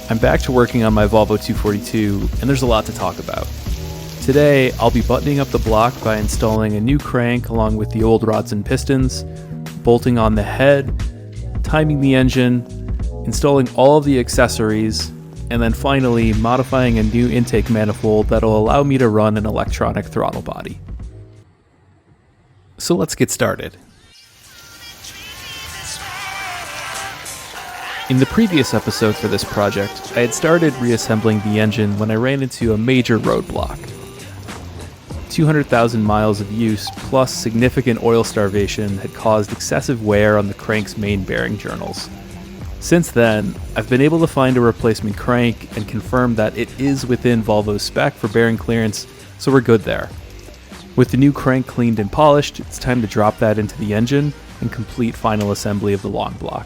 I'm back to working on my Volvo 242, and there's a lot to talk about. Today, I'll be buttoning up the block by installing a new crank along with the old rods and pistons, bolting on the head, timing the engine, installing all of the accessories, and then finally modifying a new intake manifold that'll allow me to run an electronic throttle body. So let's get started. In the previous episode for this project, I had started reassembling the engine when I ran into a major roadblock. 200,000 miles of use plus significant oil starvation had caused excessive wear on the crank's main bearing journals. Since then, I've been able to find a replacement crank and confirm that it is within Volvo's spec for bearing clearance, so we're good there. With the new crank cleaned and polished, it's time to drop that into the engine and complete final assembly of the long block.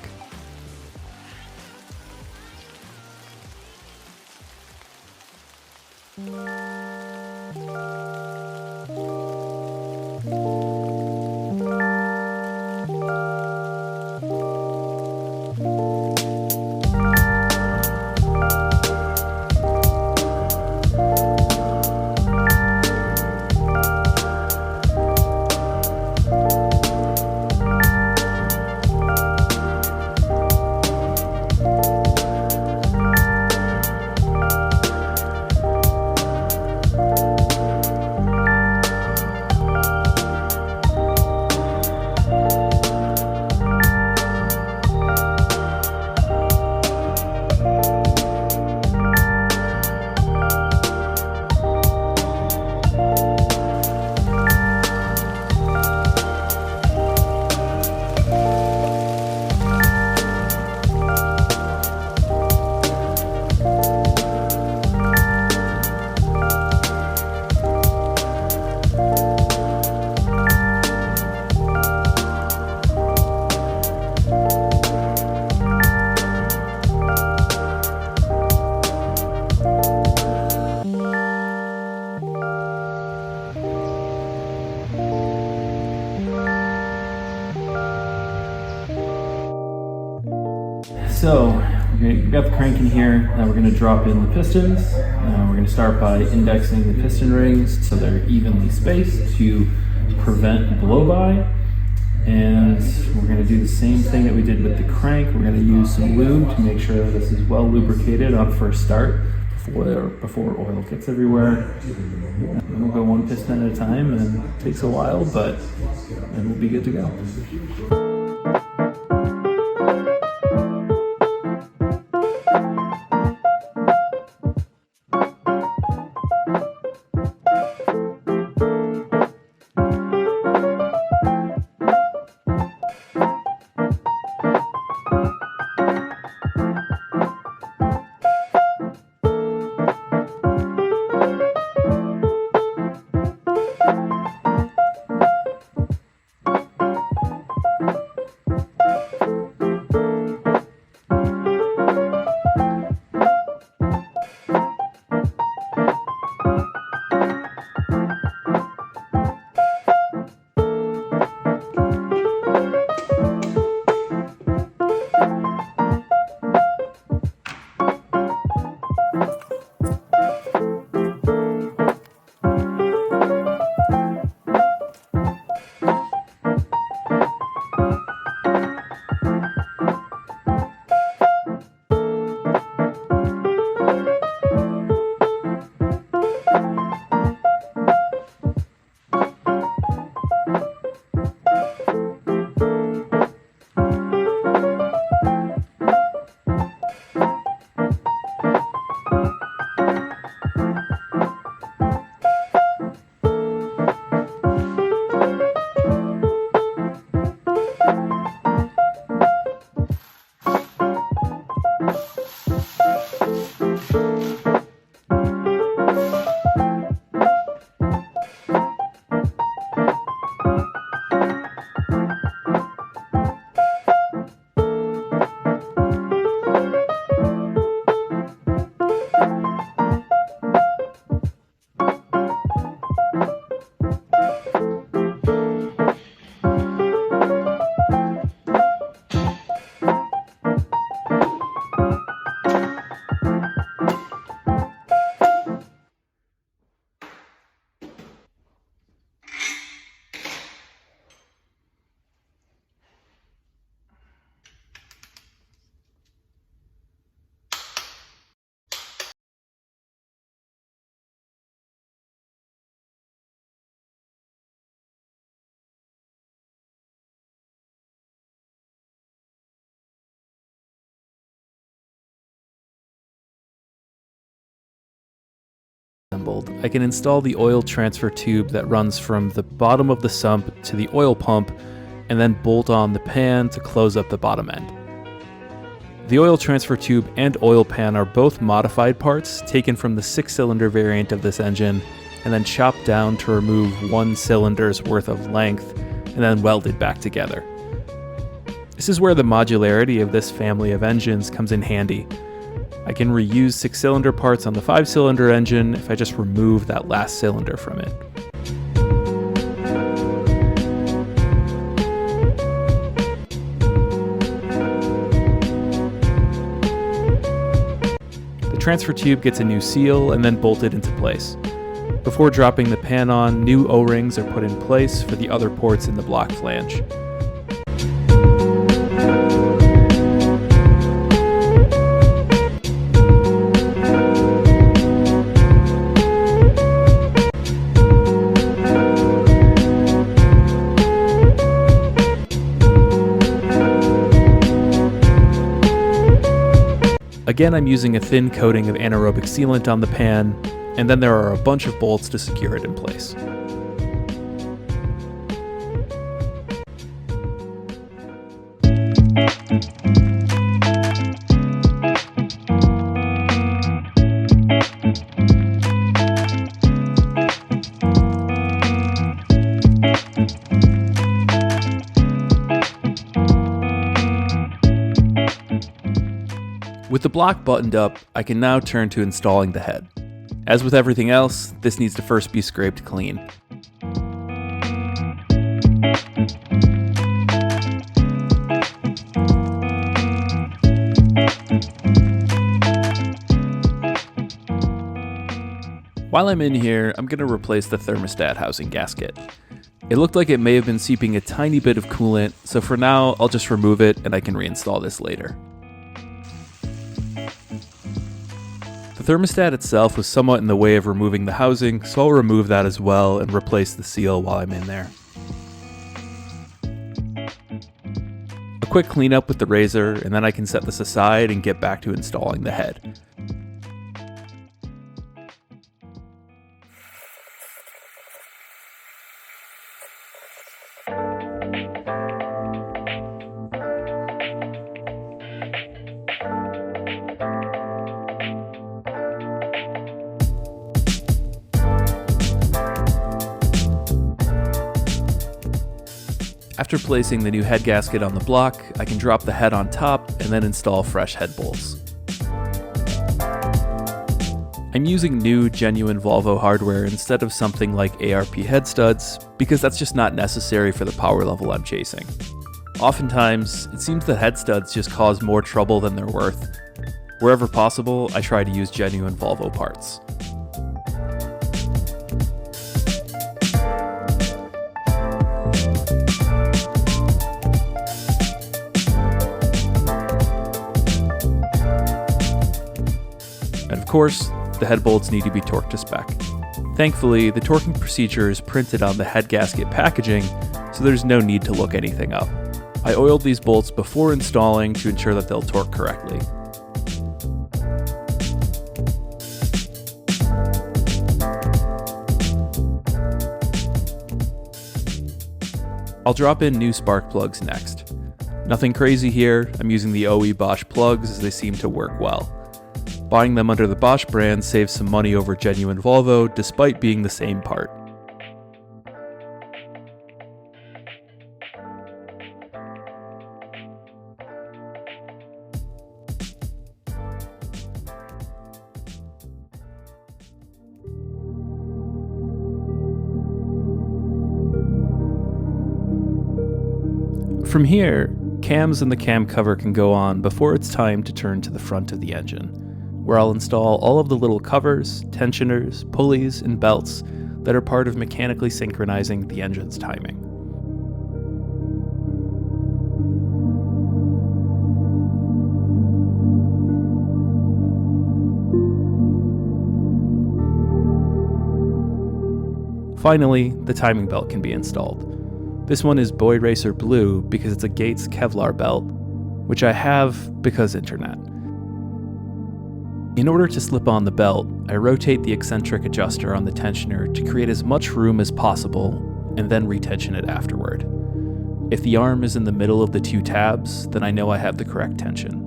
So, we've got the crank in here, now we're going to drop in the pistons. We're going to start by indexing the piston rings so they're evenly spaced to prevent blow-by. And we're going to do the same thing that we did with the crank. We're going to use some lube to make sure that this is well lubricated on first start before oil gets everywhere. And we'll go one piston at a time, and it takes a while, but then we'll be good to go. assembled, I can install the oil transfer tube that runs from the bottom of the sump to the oil pump, and then bolt on the pan to close up the bottom end. The oil transfer tube and oil pan are both modified parts taken from the 6-cylinder variant of this engine and then chopped down to remove 1 cylinder's worth of length and then welded back together. This is where the modularity of this family of engines comes in handy. I can reuse 6-cylinder parts on the 5-cylinder engine if I just remove that last cylinder from it. The transfer tube gets a new seal and then bolted into place. Before dropping the pan on, new O-rings are put in place for the other ports in the block flange. Again, I'm using a thin coating of anaerobic sealant on the pan, and then there are a bunch of bolts to secure it in place. With the block buttoned up, I can now turn to installing the head. As with everything else, this needs to first be scraped clean. While I'm in here, I'm going to replace the thermostat housing gasket. It looked like it may have been seeping a tiny bit of coolant, so for now I'll just remove it and I can reinstall this later. The thermostat itself was somewhat in the way of removing the housing, so I'll remove that as well and replace the seal while I'm in there. A quick cleanup with the razor, and then I can set this aside and get back to installing the head. After placing the new head gasket on the block, I can drop the head on top and then install fresh head bolts. I'm using new, genuine Volvo hardware instead of something like ARP head studs, because that's just not necessary for the power level I'm chasing. Oftentimes, it seems that head studs just cause more trouble than they're worth. Wherever possible, I try to use genuine Volvo parts. And of course, the head bolts need to be torqued to spec. Thankfully, the torquing procedure is printed on the head gasket packaging, so there's no need to look anything up. I oiled these bolts before installing to ensure that they'll torque correctly. I'll drop in new spark plugs next. Nothing crazy here, I'm using the OE Bosch plugs as they seem to work well. Buying them under the Bosch brand saves some money over genuine Volvo despite being the same part. From here, cams and the cam cover can go on before it's time to turn to the front of the engine, where I'll install all of the little covers, tensioners, pulleys, and belts that are part of mechanically synchronizing the engine's timing. Finally, the timing belt can be installed. This one is Boy Racer Blue because it's a Gates Kevlar belt, which I have because internet. In order to slip on the belt, I rotate the eccentric adjuster on the tensioner to create as much room as possible, and then retension it afterward. If the arm is in the middle of the two tabs, then I know I have the correct tension.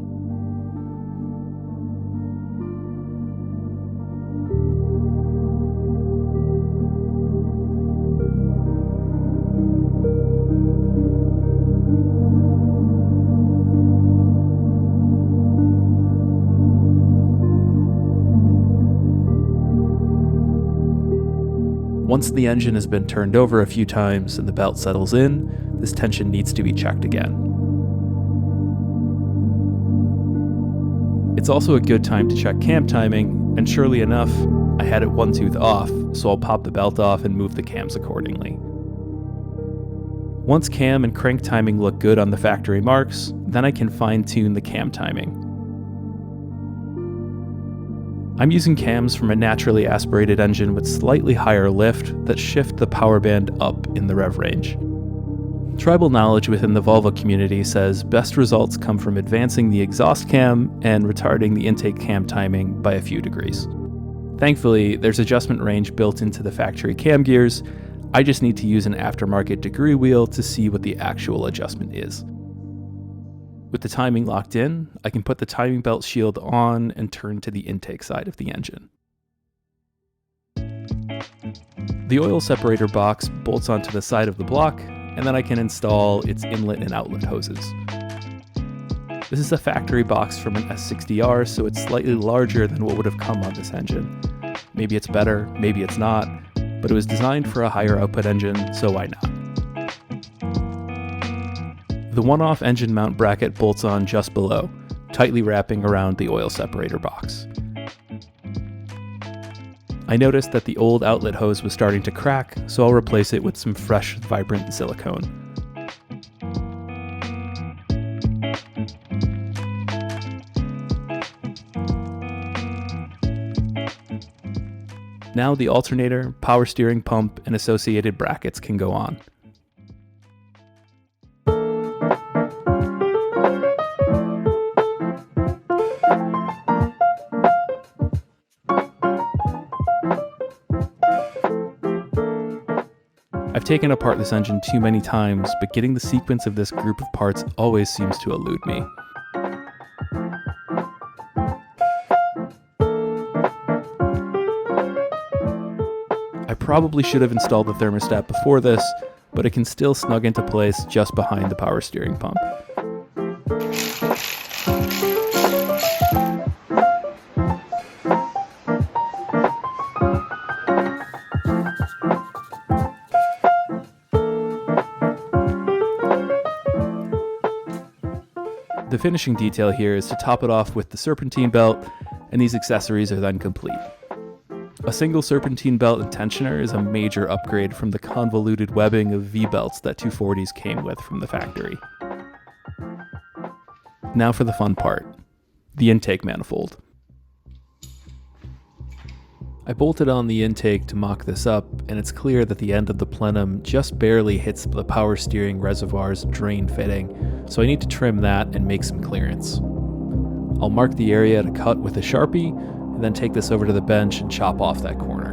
Once the engine has been turned over a few times and the belt settles in, this tension needs to be checked again. It's also a good time to check cam timing, and surely enough, I had it one tooth off, so I'll pop the belt off and move the cams accordingly. Once cam and crank timing look good on the factory marks, then I can fine-tune the cam timing. I'm using cams from a naturally aspirated engine with slightly higher lift that shift the power band up in the rev range. Tribal knowledge within the Volvo community says best results come from advancing the exhaust cam and retarding the intake cam timing by a few degrees. Thankfully, there's adjustment range built into the factory cam gears. I just need to use an aftermarket degree wheel to see what the actual adjustment is. With the timing locked in, I can put the timing belt shield on and turn to the intake side of the engine. The oil separator box bolts onto the side of the block, and then I can install its inlet and outlet hoses. This is a factory box from an S60R, so it's slightly larger than what would have come on this engine. Maybe it's better, maybe it's not, but it was designed for a higher output engine, so why not? The one-off engine mount bracket bolts on just below, tightly wrapping around the oil separator box. I noticed that the old outlet hose was starting to crack, so I'll replace it with some fresh, vibrant silicone. Now the alternator, power steering pump, and associated brackets can go on. I've taken apart this engine too many times, but getting the sequence of this group of parts always seems to elude me. I probably should have installed the thermostat before this, but it can still snug into place just behind the power steering pump. The finishing detail here is to top it off with the serpentine belt, and these accessories are then complete. A single serpentine belt and tensioner is a major upgrade from the convoluted webbing of V-belts that 240s came with from the factory. Now for the fun part, the intake manifold. I bolted on the intake to mock this up, and it's clear that the end of the plenum just barely hits the power steering reservoir's drain fitting, so I need to trim that and make some clearance. I'll mark the area to cut with a Sharpie, and then take this over to the bench and chop off that corner.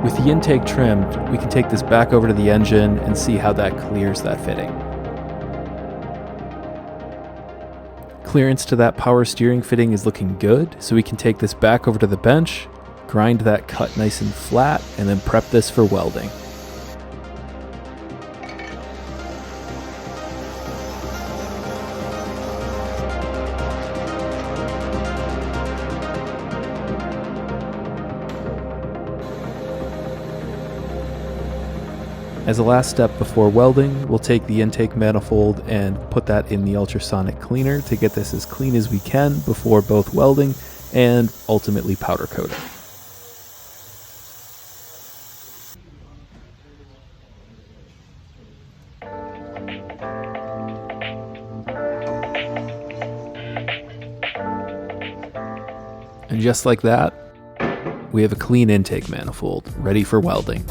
With the intake trimmed, we can take this back over to the engine and see how that clears that fitting. Clearance to that power steering fitting is looking good, so we can take this back over to the bench, grind that cut nice and flat, and then prep this for welding. As a last step before welding, we'll take the intake manifold and put that in the ultrasonic cleaner to get this as clean as we can before both welding and ultimately powder coating. just like that, we have a clean intake manifold ready for welding.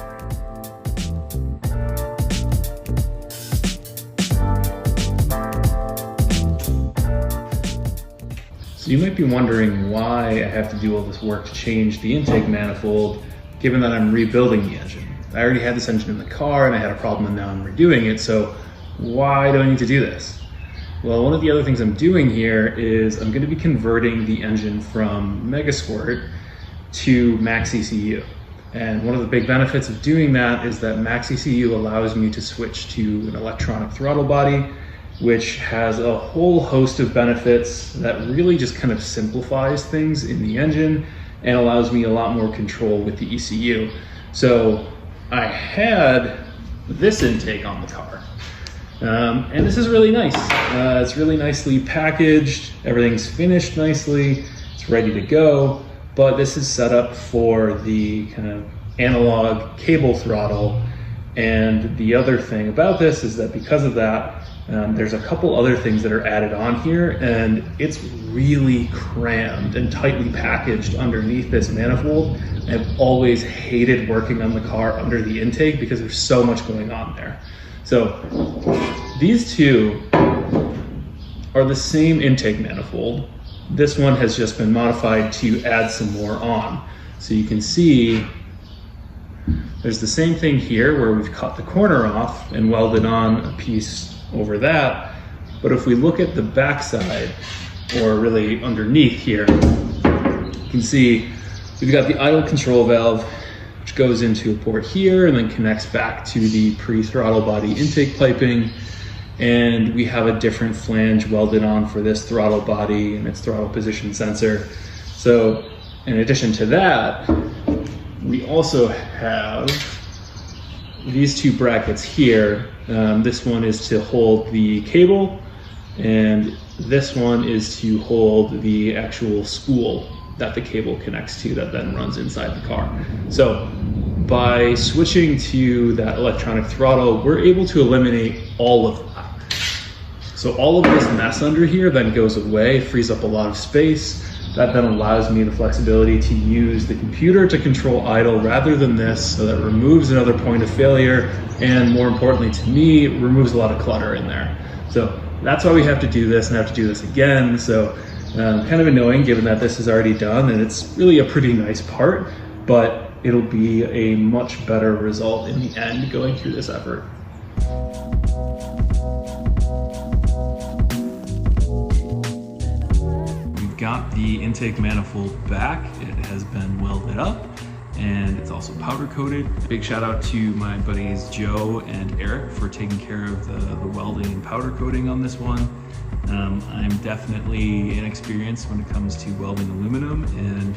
So you might be wondering why I have to do all this work to change the intake manifold, given that I'm rebuilding the engine. I already had this engine in the car and I had a problem and now I'm redoing it, so why do I need to do this? Well, one of the other things I'm doing here is I'm going to be converting the engine from Megasquirt to Max ECU. And one of the big benefits of doing that is that Max ECU allows me to switch to an electronic throttle body, which has a whole host of benefits that really just kind of simplifies things in the engine and allows me a lot more control with the ECU. So I had this intake on the car. And this is really nice. It's really nicely packaged. Everything's finished nicely. It's ready to go. But this is set up for the kind of analog cable throttle. And the other thing about this is that because of that, there's a couple other things that are added on here, and it's really crammed and tightly packaged underneath this manifold. I've always hated working on the car under the intake because there's so much going on there. So these two are the same intake manifold. This one has just been modified to add some more on. So you can see there's the same thing here where we've cut the corner off and welded on a piece over that. But if we look at the backside, or really underneath here, you can see we've got the idle control valve, which goes into a port here and then connects back to the pre-throttle body intake piping. And we have a different flange welded on for this throttle body and its throttle position sensor. So in addition to that, we also have these two brackets here. This one is to hold the cable, and this one is to hold the actual spool that the cable connects to that then runs inside the car. So by switching to that electronic throttle, we're able to eliminate all of that. So all of this mess under here then goes away, frees up a lot of space. That then allows me the flexibility to use the computer to control idle rather than this, so that removes another point of failure, and more importantly to me, removes a lot of clutter in there. So that's why we have to do this and have to do this again. So kind of annoying given that this is already done and it's really a pretty nice part, but it'll be a much better result in the end going through this effort. Got the intake manifold back. It has been welded up and it's also powder coated. Big shout out to my buddies Joe and Eric for taking care of the welding and powder coating on this one. I'm definitely inexperienced when it comes to welding aluminum, and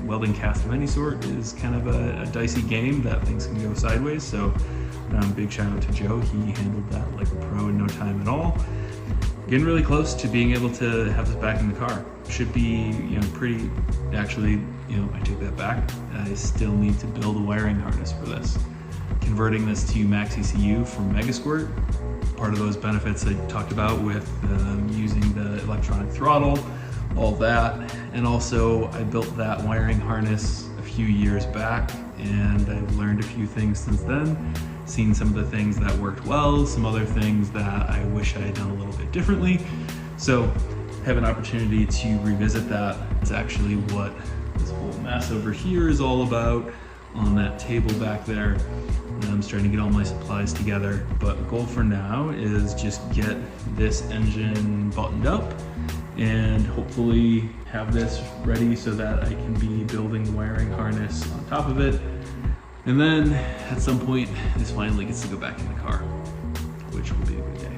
welding cast of any sort is kind of a dicey game that things can go sideways. So big shout out to Joe. He handled that like a pro in no time at all. Getting really close to being able to have this back in the car. Should be, pretty, actually, I take that back. I still need to build a wiring harness for this. Converting this to Max ECU from Megasquirt, part of those benefits I talked about with using the electronic throttle, all that. And also I built that wiring harness a few years back, and I've learned a few things since then. Seen some of the things that worked well, some other things that I wish I had done a little bit differently. So have an opportunity to revisit that. It's actually what this whole mess over here is all about on that table back there. I'm starting to get all my supplies together, but the goal for now is just get this engine buttoned up and hopefully have this ready so that I can be building the wiring harness on top of it. And then at some point, this finally gets to go back in the car, which will be a good day.